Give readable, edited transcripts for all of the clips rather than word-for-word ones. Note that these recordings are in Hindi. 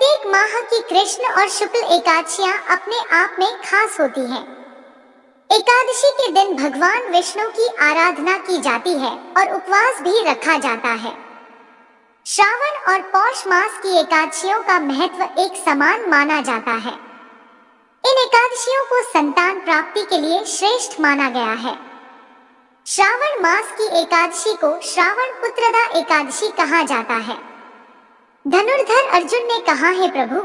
प्रत्येक माह की कृष्ण और शुक्ल एकादशियां अपने आप में खास होती हैं। एकादशी के दिन भगवान विष्णु की आराधना की जाती है और उपवास भी रखा जाता है। श्रावण और पौष मास की एकादशियों का महत्व एक समान माना जाता है। इन एकादशियों को संतान प्राप्ति के लिए श्रेष्ठ माना गया है। श्रावण मास की एकादशी को श्रावण पुत्रदा एकादशी कहा जाता है। धनुर्धर अर्जुन ने कहा, है प्रभु,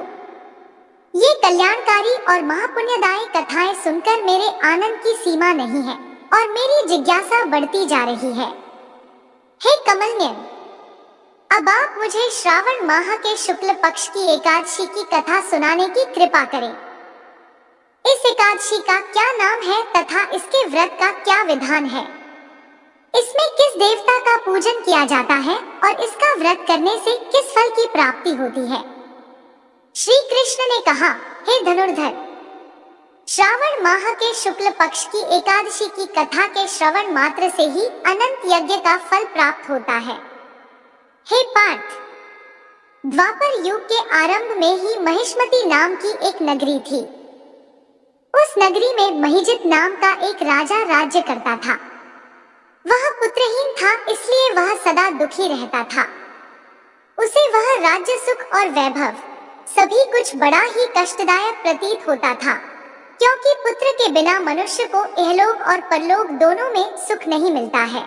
ये कल्याणकारी और महापुण्यदायी कथाएं सुनकर मेरे आनंद की सीमा नहीं है और मेरी जिज्ञासा बढ़ती जा रही है। हे कमलनयन, अब आप मुझे श्रावण माह के शुक्ल पक्ष की एकादशी की कथा सुनाने की कृपा करें। इस एकादशी का क्या नाम है तथा इसके व्रत का क्या विधान है? इसमें किस देवता का पूजन किया जाता है और इसका व्रत करने से किस फल की प्राप्ति होती है? श्री कृष्ण ने कहा, हे धनुर्धर, श्रावण माह के शुक्ल पक्ष की एकादशी की कथा के श्रवण मात्र से ही अनंत यज्ञ का फल प्राप्त होता है। हे पार्थ, द्वापर युग के आरंभ में ही महिष्मती नाम की एक नगरी थी। उस नगरी में महिजित नाम का एक राजा राज्य करता था। वह पुत्रहीन था, इसलिए वह सदा दुखी रहता था। उसे वह राज्य, सुख और वैभव सभी कुछ बड़ा ही कष्टदायक प्रतीत होता था, क्योंकि पुत्र के बिना मनुष्य को इहलोक और परलोक दोनों में सुख नहीं मिलता है।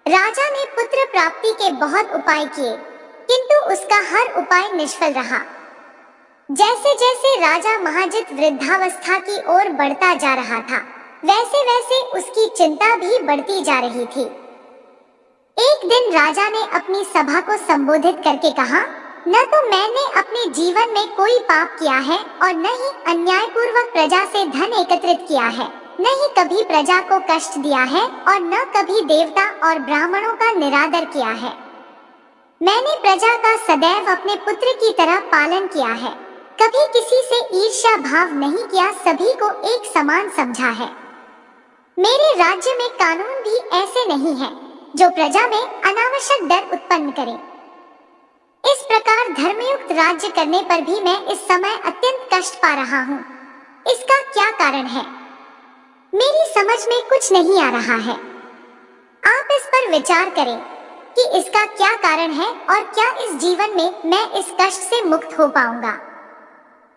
राजा ने पुत्र प्राप्ति के बहुत उपाय किए, किंतु उसका हर उपाय निष्फल रहा। जैसे जैसे राजा महाजित वृद्धावस्था की ओर बढ़ता जा रहा था, वैसे वैसे उसकी चिंता भी बढ़ती जा रही थी। एक दिन राजा ने अपनी सभा को संबोधित करके कहा, न तो मैंने अपने जीवन में कोई पाप किया है और न ही अन्यायपूर्वक प्रजा से धन एकत्रित किया है, न ही कभी प्रजा को कष्ट दिया है और न कभी देवता और ब्राह्मणों का निरादर किया है। मैंने प्रजा का सदैव अपने पुत्र की तरह पालन किया है, कभी किसी से ईर्ष्या भाव नहीं किया, सभी को एक समान समझा है। मेरे राज्य में कानून भी ऐसे नहीं है जो प्रजा में अनावश्यक डर उत्पन्न करें। इस प्रकार धर्मयुक्त राज्य करने पर भी मैं इस समय अत्यंत कष्ट पा रहा हूँ। इसका क्या कारण है? मेरी समझ में कुछ नहीं आ रहा है। आप इस पर विचार करें कि इसका क्या कारण है और क्या इस जीवन में मैं इस कष्ट से मुक्त हो पाऊंगा।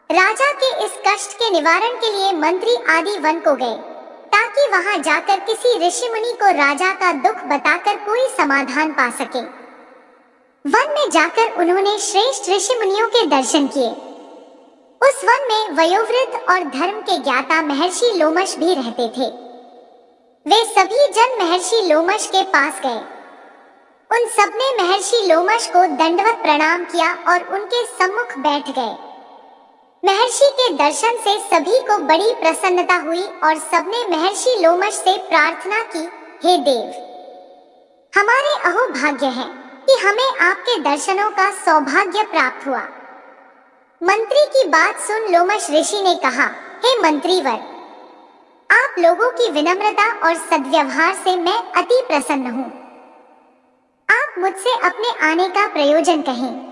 राजा के इस कष्ट के निवारण के लिए मंत्री आदि वन को गए, ताकि वहां जाकर किसी ऋषि मुनि को राजा का दुख बताकर कोई समाधान पा सके। वन में जाकर उन्होंने श्रेष्ठ ऋषि मुनियों के दर्शन किए। उस वन में वयोवृद्ध और धर्म के ज्ञाता महर्षि लोमश भी रहते थे। वे सभी जन महर्षि लोमश के पास गए। उन सबने महर्षि लोमश को दंडवत प्रणाम किया और उनके सम्मुख बैठ गए। महर्षि के दर्शन से सभी को बड़ी प्रसन्नता हुई और सबने महर्षि लोमश से प्रार्थना की, हे देव, हमारे अहो भाग्य है कि हमें आपके दर्शनों का सौभाग्य प्राप्त हुआ। मंत्री की बात सुन लोमश ऋषि ने कहा, हे मंत्रीवर, आप लोगों की विनम्रता और सद्व्यवहार से मैं अति प्रसन्न हूँ। आप मुझसे अपने आने का प्रयोजन कहें।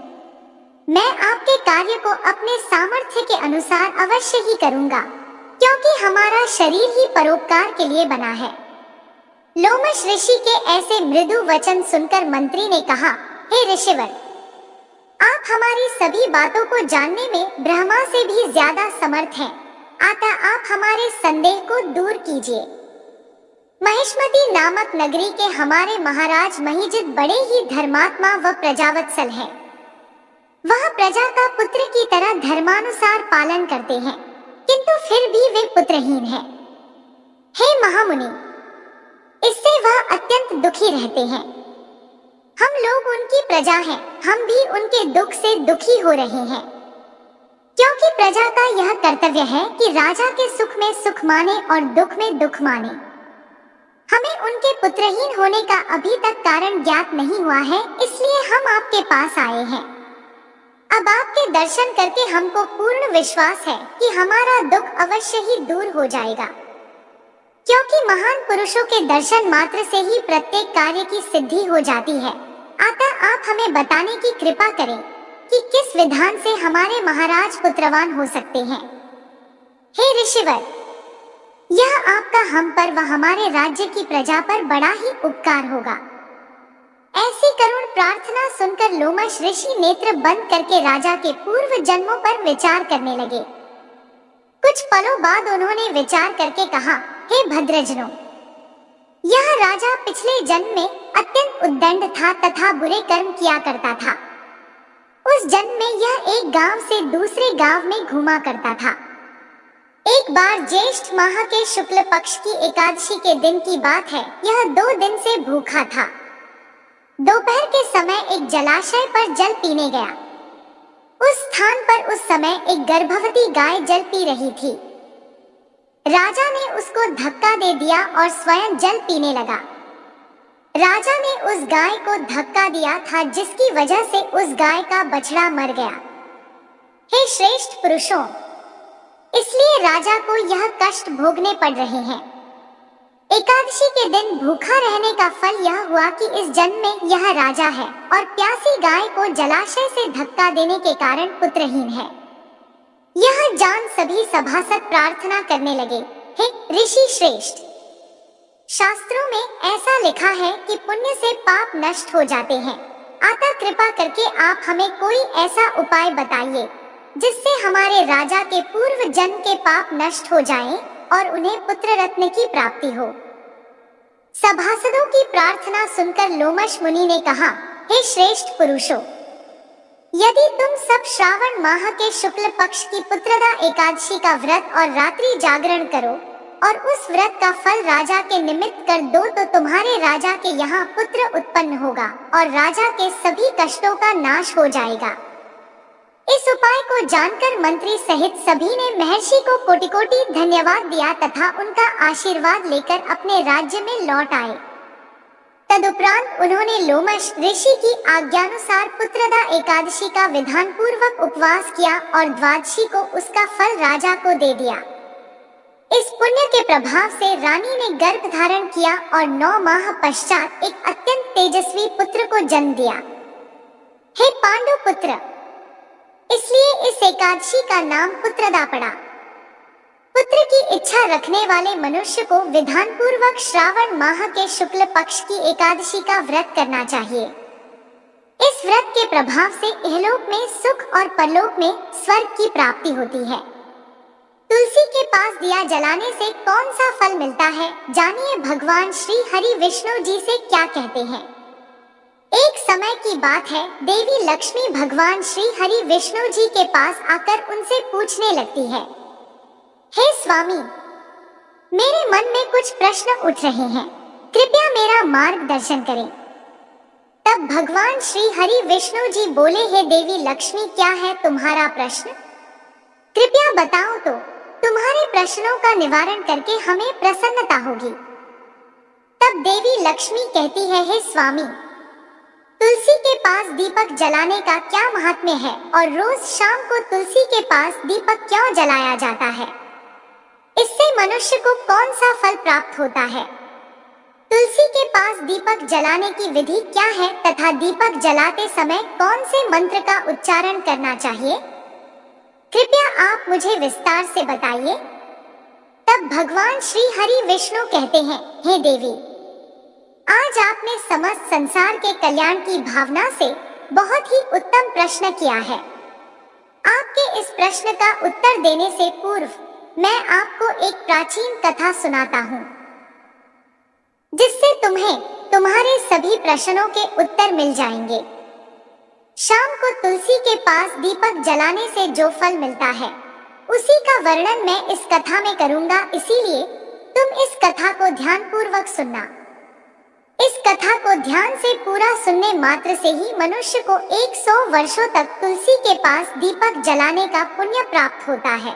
मैं आपके कार्य को अपने सामर्थ्य के अनुसार अवश्य ही करूंगा, क्योंकि हमारा शरीर ही परोपकार के लिए बना है। लोमश ऋषि के ऐसे मृदु वचन सुनकर मंत्री ने कहा, हे ऋषिवर, आप हमारी सभी बातों को जानने में ब्रह्मा से भी ज्यादा समर्थ हैं, अतः आप हमारे संदेह को दूर कीजिए। महिष्मती नामक नगरी के हमारे महाराज महिजित बड़े ही धर्मात्मा व प्रजावत्सल हैं। वह प्रजा का पुत्र की तरह धर्मानुसार पालन करते हैं, किंतु फिर भी वे पुत्रहीन हैं। हे महामुनि, इससे वह अत्यंत दुखी रहते हैं। हम लोग उनकी प्रजा हैं, हम भी उनके दुख से दुखी हो रहे हैं, क्योंकि प्रजा का यह कर्तव्य है कि राजा के सुख में सुख माने और दुख में दुख माने। हमें उनके पुत्रहीन होने का अभी तक कारण ज्ञात नहीं हुआ है, इसलिए हम आपके पास आए हैं। अब आपके दर्शन करके हमको पूर्ण विश्वास है कि हमारा दुख अवश्य ही दूर हो जाएगा, क्योंकि महान पुरुषों के दर्शन मात्र से ही प्रत्येक कार्य की सिद्धि हो जाती है। अतः आप हमें बताने की कृपा करें कि किस विधान से हमारे महाराज पुत्रवान हो सकते हैं। हे ऋषिवर, यह आपका हम पर व हमारे राज्य की प्रजा पर बड़ा ही उपकार होगा। ऐसी करुण प्रार्थना सुनकर लोमश ऋषि नेत्र बंद करके राजा के पूर्व जन्मों पर विचार करने लगे। कुछ पलों बाद उन्होंने विचार करके कहा, हे भद्रजनों, यह राजा पिछले जन्म में अत्यंत उद्दंड था तथा बुरे कर्म किया करता था। उस जन्म में यह एक गांव से दूसरे गांव में घूमा करता था। एक बार ज्येष्ठ माह के शुक्ल पक्ष की एकादशी के दिन की बात है। यह 2 दिन से भूखा था। दोपहर के समय एक जलाशय पर जल पीने गया। उस स्थान पर उस समय एक गर्भवती गाय जल पी रही थी। राजा ने उसको धक्का दे दिया और स्वयं जल पीने लगा। राजा ने उस गाय को धक्का दिया था, जिसकी वजह से उस गाय का बछड़ा मर गया। हे श्रेष्ठ पुरुषों, इसलिए राजा को यह कष्ट भोगने पड़ रहे हैं। एकादशी के दिन भूखा रहने का फल यह हुआ कि इस जन्म में यह राजा है और प्यासी गाय को जलाशय से धक्का देने के कारण पुत्रहीन है। यह जान सभी सभासद प्रार्थना करने लगे, हे ऋषि श्रेष्ठ, शास्त्रों में ऐसा लिखा है कि पुण्य से पाप नष्ट हो जाते हैं। अतः कृपा करके आप हमें कोई ऐसा उपाय बताइए जिससे हमारे राजा के पूर्व जन्म के पाप नष्ट हो जाएं और उन्हें पुत्र रत्न की प्राप्ति हो। सभासदों की प्रार्थना सुनकर लोमश मुनि ने कहा, हे श्रेष्ठ पुरुषों, यदि तुम सब श्रावण माह के शुक्ल पक्ष की पुत्रदा एकादशी का व्रत और रात्रि जागरण करो और उस व्रत का फल राजा के निमित्त कर दो तो तुम्हारे राजा के यहाँ पुत्र उत्पन्न होगा और राजा के सभी कष्टों का नाश हो जाएगा। इस उपाय को जानकर मंत्री सहित सभी ने महर्षि को कोटि-कोटि धन्यवाद दिया तथा उनका आशीर्वाद लेकर अपने राज्य में लौट आए। तदुपरांत उन्होंने लोमश ऋषि की आज्ञानुसार पुत्रदा एकादशी का विधान पूर्वक उपवास किया और द्वादशी को उसका फल राजा को दे दिया। इस पुण्य के प्रभाव से रानी ने गर्भ धारण किया और 9 माह पश्चात एक अत्यंत तेजस्वी पुत्र को जन्म दिया। हे पांडु पुत्र, इसलिए इस एकादशी का नाम पुत्रदा पड़ा। पुत्र की इच्छा रखने वाले मनुष्य को विधान पूर्वक श्रावण माह के शुक्ल पक्ष की एकादशी का व्रत करना चाहिए। इस व्रत के प्रभाव से इहलोक में सुख और परलोक में स्वर्ग की प्राप्ति होती है। तुलसी के पास दिया जलाने से कौन सा फल मिलता है, जानिए भगवान श्री हरि विष्णु जी से क्या कहते हैं। एक समय की बात है, देवी लक्ष्मी भगवान श्री हरि विष्णु जी के पास आकर उनसे पूछने लगती है, हे स्वामी, मेरे मन में कुछ प्रश्न उठ रहे हैं, कृपया मेरा मार्गदर्शन करें। तब भगवान श्री हरि विष्णु जी बोले, हे देवी लक्ष्मी, क्या है तुम्हारा प्रश्न? कृपया बताओ तो तुम्हारे प्रश्नों का निवारण करके हमें प्रसन्नता होगी। तब देवी लक्ष्मी कहती है, हे स्वामी, तुलसी के पास दीपक जलाने का क्या महात्म्य है और रोज शाम को तुलसी के पास दीपक क्यों जलाया जाता है? इससे मनुष्य को कौन सा फल प्राप्त होता है? तुलसी के पास दीपक जलाने की विधि क्या है तथा दीपक जलाते समय कौन से मंत्र का उच्चारण करना चाहिए? कृपया आप मुझे विस्तार से बताइए। तब भगवान श्री हरि विष्णु कहते हैं, हे देवी, आज आपने समस्त संसार के कल्याण की भावना से बहुत ही उत्तम प्रश्न किया है। आपके इस प्रश्न का उत्तर देने से पूर्व मैं आपको एक प्राचीन कथा सुनाता हूँ, जिससे तुम्हें तुम्हारे सभी प्रश्नों के उत्तर मिल जाएंगे। शाम को तुलसी के पास दीपक जलाने से जो फल मिलता है, उसी का वर्णन मैं इस कथा में करूंगा, इसीलिए तुम इस कथा को ध्यानपूर्वक सुनना। इस कथा को ध्यान से पूरा सुनने मात्र से ही मनुष्य को 100 वर्षों तक तुलसी के पास दीपक जलाने का पुण्य प्राप्त होता है।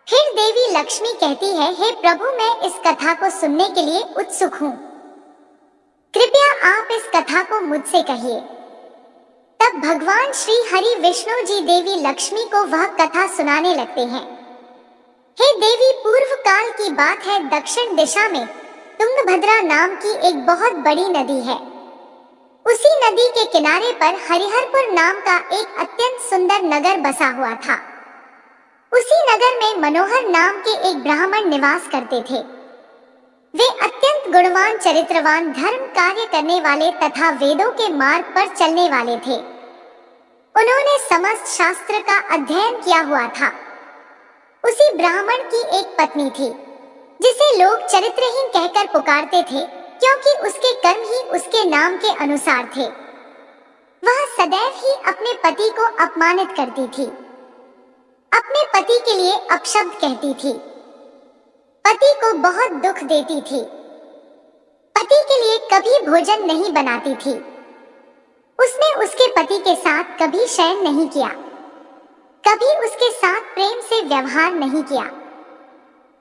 फिर देवी लक्ष्मी कहती है, हे प्रभु, मैं इस कथा को सुनने के लिए उत्सुक हूँ, कृपया आप इस कथा को मुझसे कहिए। तब भगवान श्री हरि विष्णु जी देवी लक्ष्मी को वह कथा सुनाने लगते हैं। हे देवी, पूर्व काल की बात है, दक्षिण दिशा में तुंगभद्रा नाम की एक बहुत बड़ी नदी है। उसी नदी के किनारे पर हरिहरपुर नाम का एक अत्यंत सुंदर नगर बसा हुआ था। उसी नगर में मनोहर नाम के एक ब्राह्मण निवास करते थे। वे अत्यंत गुणवान, चरित्रवान, धर्म कार्य करने वाले तथा वेदों के मार्ग पर चलने वाले थे। उन्होंने समस्त शास्त्र का अध्ययन किया हुआ था। उसी ब्राह्मण की एक पत्नी थी जिसे लोग चरित्रहीन कहकर पुकारते थे, क्योंकि उसके कर्म ही उसके नाम के अनुसार थे। वह सदैव ही अपने पति को अपमानित करती थी, अपने पति के लिए अपशब्द कहती थी, पति को बहुत दुख देती थी, पति के लिए कभी भोजन नहीं बनाती थी। उसने उसके पति के साथ कभी शयन नहीं किया, कभी उसके साथ प्रेम से व्यवहार नहीं किया।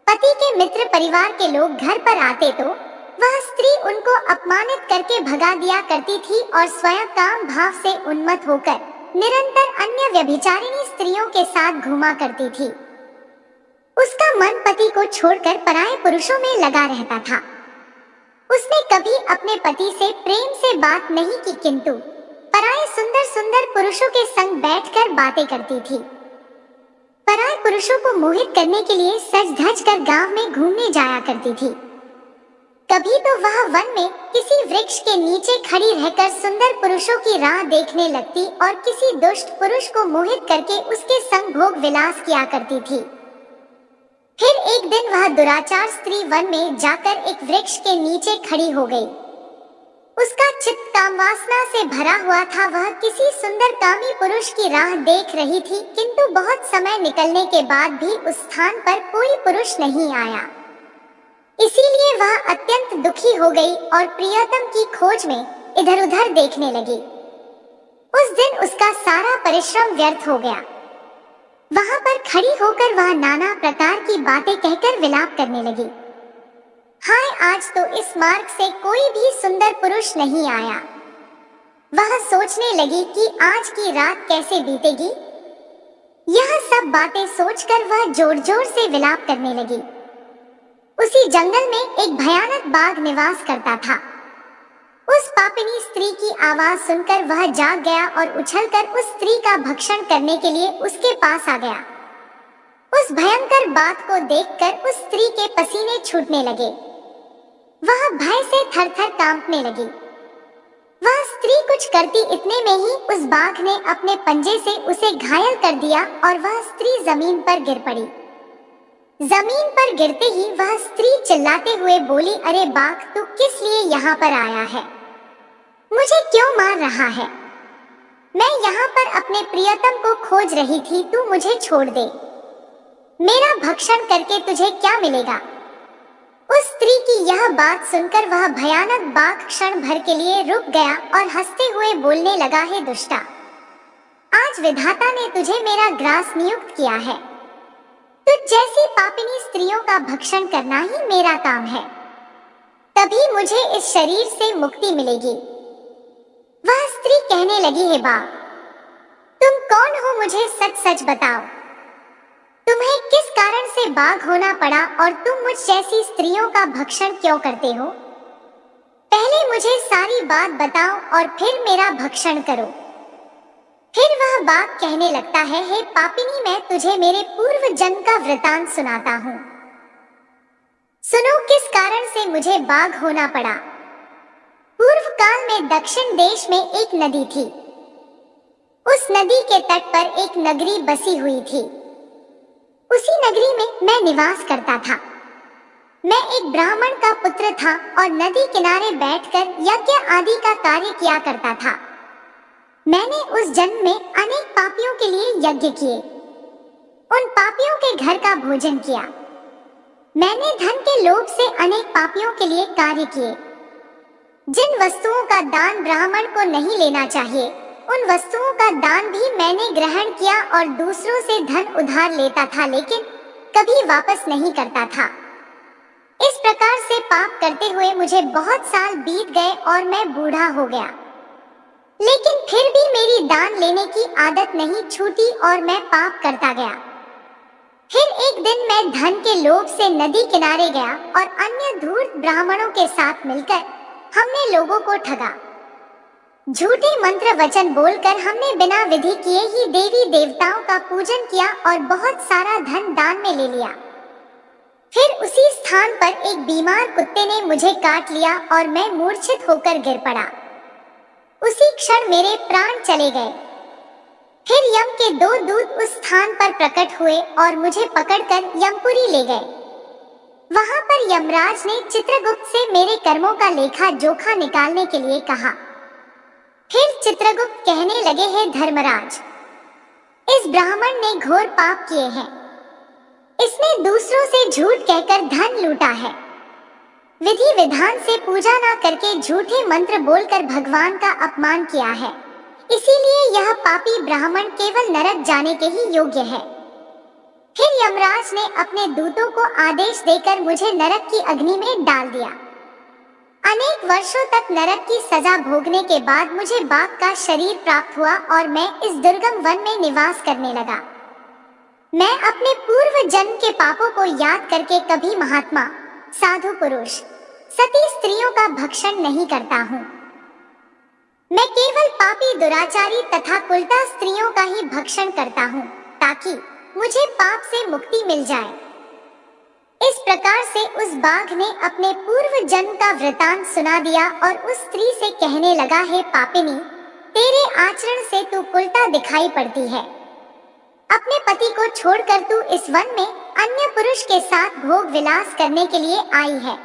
पति के मित्र परिवार के लोग घर पर आते तो वह स्त्री उनको अपमानित करके भगा दिया करती थी और स्वयं काम भाव से उन्मत्त होकर निरंतर अन्य व्यभिचारिणी स्त्रियों के साथ घूमा करती थी। उसका मन पति को छोड़कर पराये पुरुषों में लगा रहता था। उसने कभी अपने पति से प्रेम से बात नहीं की, किंतु पराये सुंदर सुंदर पुरुषों के संग बैठकर बातें करती थी। पराये पुरुषों को मोहित करने के लिए सज धज कर गांव में घूमने जाया करती थी। कभी तो वह वन में किसी वृक्ष के नीचे खड़ी रहकर सुंदर पुरुषों की राह देखने लगती और किसी दुष्ट पुरुष को मोहित करके उसके संग भोग विलास किया करती थी। फिर एक दिन वह दुराचार स्त्री वन में जाकर एक वृक्ष के नीचे खड़ी हो गई। उसका चित्त काम वासना से भरा हुआ था। वह किसी सुंदर कामी पुरुष की राह देख रही थी, किंतु बहुत समय निकलने के बाद भी उस स्थान पर कोई पुरुष नहीं आया। इसीलिए वह अत्यंत दुखी हो गई और प्रियतम की खोज में इधर उधर देखने लगी। उस दिन उसका सारा परिश्रम व्यर्थ हो गया। वहां पर खड़ी होकर वह नाना प्रकार की बातें कहकर विलाप करने लगी। हाय, आज तो इस मार्ग से कोई भी सुंदर पुरुष नहीं आया। वह सोचने लगी कि आज की रात कैसे बीतेगी। यह सब बातें सोचकर वह जोर जोर से विलाप करने लगी। उसी जंगल में एक भयानक बाघ निवास करता था। उस पापिनी स्त्री की आवाज सुनकर वह जाग गया और उछलकर उस स्त्री का भक्षण करने के लिए उसके पास आ गया। उस भयंकर बाघ को देखकर उस स्त्री के पसीने छूटने लगे। वह भय से थर-थर कांपने लगी। वह स्त्री कुछ करती इतने में ही उस बाघ ने अपने पंजे से उसे घायल कर दिया और वह स्त्री जमीन पर गिर पड़ी। जमीन पर गिरते ही वह स्त्री चिल्लाते हुए बोली, अरे बाघ, तू किस लिए यहाँ पर आया है? मुझे क्यों मार रहा है? मैं यहाँ पर अपने प्रियतम को खोज रही थी, तू मुझे छोड़ दे। मेरा भक्षण करके तुझे क्या मिलेगा? उस स्त्री की यह बात सुनकर वह भयानक बाघ क्षण भर के लिए रुक गया और हंसते हुए बोलने लगा, हे दुष्टा, आज विधाता ने तुझे मेरा ग्रास नियुक्त किया है। तुझ जैसी पापिनी स्त्रियों का भक्षण करना ही मेरा काम है, तभी मुझे इस शरीर से मुक्ति मिलेगी। वह स्त्री कहने लगी, हे बाघ, तुम कौन हो? मुझे सच सच बताओ, तुम्हें किस कारण से बाघ होना पड़ा और तुम मुझ जैसी स्त्रियों का भक्षण क्यों करते हो? पहले मुझे सारी बात बताओ और फिर मेरा भक्षण करो। फिर वह बाघ कहने लगता है, हे पापिनी, मैं तुझे मेरे पूर्व जन्म का वृतांत सुनाता हूँ। सुनो किस कारण से मुझे बाघ होना पड़ा। पूर्व काल में दक्षिण देश में एक नदी थी। उस नदी के तट पर एक नगरी बसी हुई थी। उसी नगरी में मैं निवास करता था। मैं एक ब्राह्मण का पुत्र था और नदी किनारे बैठकर यज्ञ आदि का कार्य किया करता था। मैंने उस जन्म में अनेक पापियों के लिए यज्ञ किए, उन पापियों के घर का भोजन किया। मैंने धन के लोभ से अनेक पापियों के लिए कार्य किए। जिन वस्तुओं का दान ब्राह्मण को नहीं लेना चाहिए, उन वस्तुओं का दान भी मैंने ग्रहण किया और दूसरों से धन उधार लेता था, लेकिन कभी वापस नहीं करता था। इस प्रकार से पाप करते हुए मुझे बहुत साल बीत गए और मैं बूढ़ा हो गया, लेकिन फिर भी मेरी दान लेने की आदत नहीं छूटी और मैं पाप करता गया। फिर एक दिन मैं धन के लोभ से नदी किनारे गया और अन्य धूर्त ब्राह्मणों के साथ मिलकर हमने लोगों को ठगा। झूठे मंत्र वचन बोलकर हमने बिना विधि किए ही देवी देवताओं का पूजन किया और बहुत सारा धन दान में ले लिया। फिर उसी स्थान पर एक बीमार कुत्ते ने मुझे काट लिया और मैं मूर्छित होकर गिर पड़ा। उसी क्षण मेरे प्राण चले गए। फिर यम के 2 दूत उस स्थान पर प्रकट हुए और मुझे पकड़कर यमपुरी ले गए। वहां पर यमराज ने चित्रगुप्त से मेरे कर्मों का लेखा जोखा निकालने के लिए कहा। फिर चित्रगुप्त कहने लगे, हे धर्मराज, इस ब्राह्मण ने घोर पाप किए हैं। इसने दूसरों से झूठ कहकर धन लूटा है। विधि विधान से पूजा न करके झूठे मंत्र बोलकर भगवान का अपमान किया है। इसीलिए यह पापी ब्राह्मण केवल नरक जाने के ही योग्य है। फिर यमराज ने अपने दूतों को आदेश देकर मुझे नरक की अग्नि में डाल दिया। अनेक वर्षों तक नरक की सजा भोगने के बाद मुझे बाघ का शरीर प्राप्त हुआ और मैं इस दुर्गम वन में निवास करने लगा। मैं अपने पूर्व जन्म के पापों को याद करके कभी महात्मा, साधु पुरुष, सती स्त्रियों का भक्षण नहीं करता हूँ। मैं केवल पापी, दुराचारी तथा कुलटा स्त्रियों का ही भक्षण करता हूँ ताकि मुझे पाप से मुक्ति मिल जाए। इस प्रकार से उस बाघ ने अपने पूर्व जन्म का वृतांत सुना दिया और उस स्त्री से कहने लगा, हे पापिनी, तेरे आचरण से तू कुलटा दिखाई पड़ती है। अपने पति को छोड़कर तू इस वन में अन्य पुरुष के साथ भोग विलास करने के लिए आई है।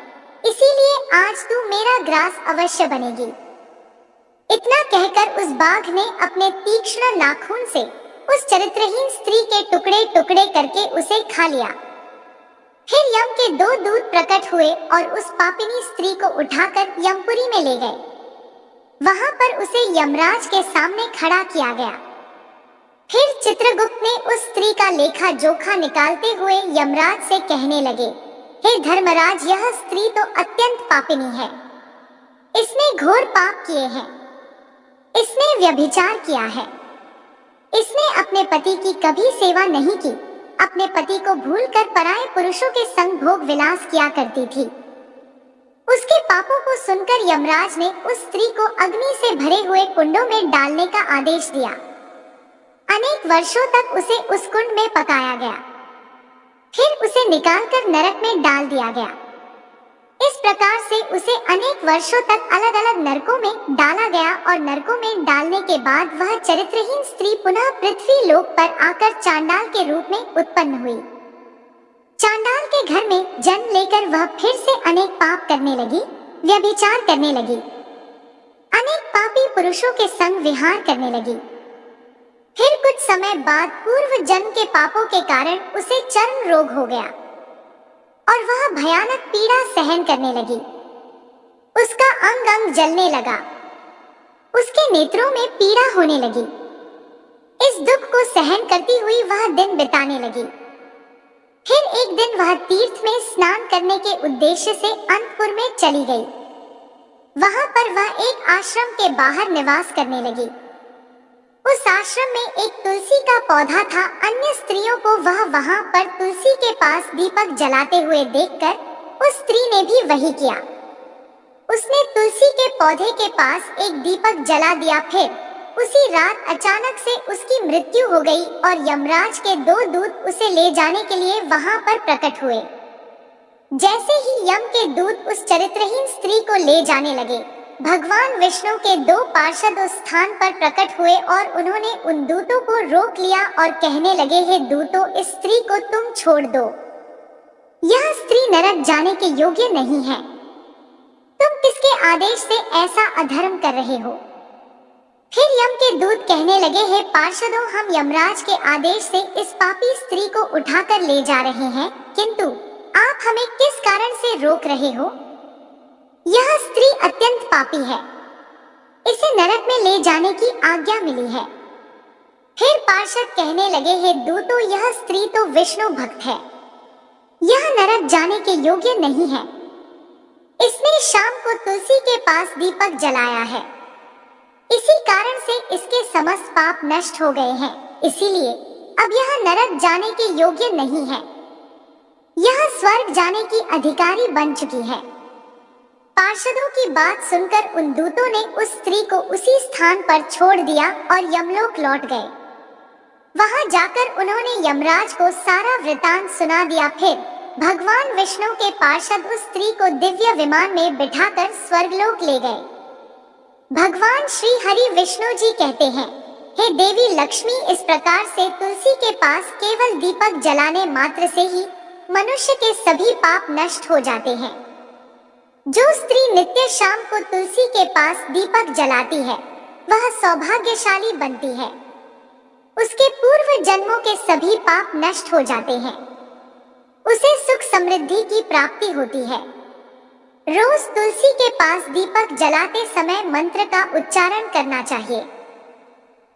इसीलिए आज तू मेरा ग्रास अवश्य बनेगी। इतना कहकर उस बाघ ने अपने तीक्ष्ण नाखून से उस चरित्रहीन स्त्री के टुकड़े टुकड़े करके उसे खा लिया। फिर यम के 2 दूत प्रकट हुए और उस पापिनी स्त्री को उठाकर यमपुरी में ले गए। वहां पर उसे यमराज के सामने खड़ा किया गया। फिर चित्रगुप्त ने उस स्त्री का लेखा जोखा निकालते हुए यमराज से कहने लगे, हे धर्मराज, यह स्त्री तो अत्यंत पापिनी है। इसने घोर पाप किए हैं। इसने व्यभिचार किया है। इसने अपने पति की कभी सेवा नहीं की। अपने पति को भूलकर पराये पुरुषों के संग भोग विलास किया करती थी। उसके पापों को सुनकर यमराज ने उस स्त्री को अग्नि से भरे हुए कुंडों में डालने का आदेश दिया। अनेक वर्षों तक उसे उस कुंड में पकाया गया। फिर उसे निकालकर नरक में डाल दिया गया। इस प्रकार से उसे अनेक वर्षों तक अलग अलग नरकों में डाला गया और नरकों में डालने के बाद वह चरित्रहीन स्त्री पुनः पृथ्वी लोक पर आकर चांडाल के रूप में उत्पन्न हुई। चांडाल के घर में जन्म लेकर वह फिर से अनेक पाप करने लगी, व्यभिचार करने लगी, अनेक पापी पुरुषों के संग विहार करने लगी। फिर कुछ समय बाद पूर्व जन्म के पापों के कारण उसे चर्म रोग हो गया और वह भयानक पीड़ा सहन करने लगी। उसका अंग अंग जलने लगा। उसके नेत्रों में पीड़ा होने लगी। इस दुख को सहन करती हुई वह दिन बिताने लगी। फिर एक दिन वह तीर्थ में स्नान करने के उद्देश्य से अंतपुर में चली गई। वहां पर वह एक आश्रम के बाहर निवास करने लगी। उस आश्रम में एक तुलसी का पौधा था। अन्य स्त्रियों को वह वहां पर तुलसी के पास दीपक जलाते हुए देखकर उस स्त्री ने भी वही किया। उसने तुलसी के पौधे के पास एक दीपक जला दिया। फिर उसी रात अचानक से उसकी मृत्यु हो गई और यमराज के 2 दूत उसे ले जाने के लिए वहां पर प्रकट हुए। जैसे ही यम के दूत उस चरित्रहीन स्त्री को ले जाने लगे, भगवान विष्णु के 2 पार्षद उस स्थान पर प्रकट हुए और उन्होंने उन दूतों को रोक लिया और कहने लगे, हे दूतों, इस स्त्री को तुम छोड़ दो। यह स्त्री नरक जाने के योग्य नहीं है। तुम किसके आदेश से ऐसा अधर्म कर रहे हो? फिर यम के दूत कहने लगे, हे पार्षदों, हम यमराज के आदेश से इस पापी स्त्री को उठाकर ले जा रहे हैं, किंतु आप हमें किस कारण से रोक रहे हो? यह स्त्री अत्यंत पापी है। इसे नरक में ले जाने की आज्ञा मिली है। फिर पार्षद कहने लगे, हे दूतों, यह स्त्री तो विष्णु भक्त है। यह नरक जाने के योग्य नहीं है। इसने शाम को तुलसी के पास दीपक जलाया है। इसी कारण से इसके समस्त पाप नष्ट हो गए हैं। इसीलिए अब यह नरक जाने के योग्य नहीं है। यह स्वर्ग जाने की अधिकारी बन चुकी है। पार्षदों की बात सुनकर उन दूतों ने उस स्त्री को उसी स्थान पर छोड़ दिया और यमलोक लौट गए। वहां जाकर उन्होंने यमराज को सारा वृतांत सुना दिया। फिर भगवान विष्णु के पार्षद उस स्त्री को दिव्य विमान में बिठाकर स्वर्गलोक ले गए। भगवान श्री हरि विष्णु जी कहते हैं, हे देवी लक्ष्मी, इस प्रकार से तुलसी के पास केवल दीपक जलाने मात्र से ही मनुष्य के सभी पाप नष्ट हो जाते हैं। जो स्त्री नित्य शाम को तुलसी के पास दीपक जलाती है वह सौभाग्यशाली बनती है। उसके पूर्व जन्मों के सभी पाप नष्ट हो जाते हैं। उसे सुख समृद्धि की प्राप्ति होती है। रोज तुलसी के पास दीपक जलाते समय मंत्र का उच्चारण करना चाहिए।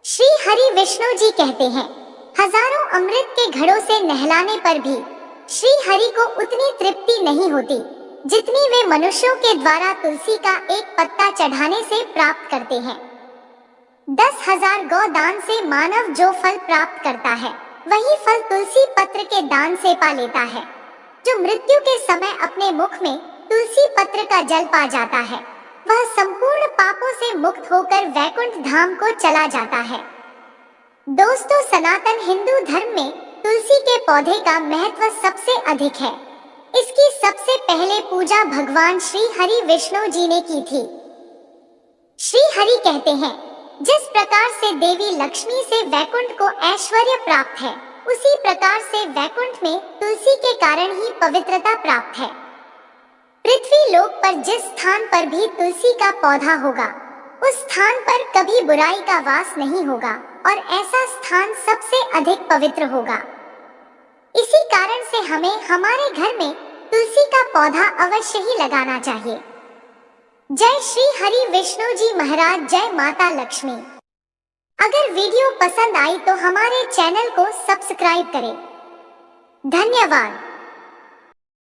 श्री हरि विष्णु जी कहते हैं, हजारों अमृत के घड़ों से नहलाने पर भी श्री हरि को उतनी तृप्ति नहीं होती जितनी वे मनुष्यों के द्वारा तुलसी का एक पत्ता चढ़ाने से प्राप्त करते हैं। 10,000 गौदान से मानव जो फल प्राप्त करता है वही फल तुलसी पत्र के दान से पा लेता है। जो मृत्यु के समय अपने मुख में तुलसी पत्र का जल पा जाता है वह संपूर्ण पापों से मुक्त होकर वैकुंठ धाम को चला जाता है। दोस्तों, सनातन हिंदू धर्म में तुलसी के पौधे का महत्व सबसे अधिक है। इसकी सबसे पहले पूजा भगवान श्री हरि विष्णु जी ने की थी। श्री हरि कहते हैं, जिस प्रकार से देवी लक्ष्मी से वैकुंठ को ऐश्वर्य प्राप्त है उसी प्रकार से वैकुंठ में तुलसी के कारण ही पवित्रता प्राप्त है। पृथ्वी लोक पर जिस स्थान पर भी तुलसी का पौधा होगा उस स्थान पर कभी बुराई का वास नहीं होगा और ऐसा स्थान सबसे अधिक पवित्र होगा। इसी कारण से हमें हमारे घर में तुलसी का पौधा अवश्य ही लगाना चाहिए। जय श्री हरि विष्णु जी महाराज, जय माता लक्ष्मी। अगर वीडियो पसंद आई तो हमारे चैनल को सब्सक्राइब करें। धन्यवाद।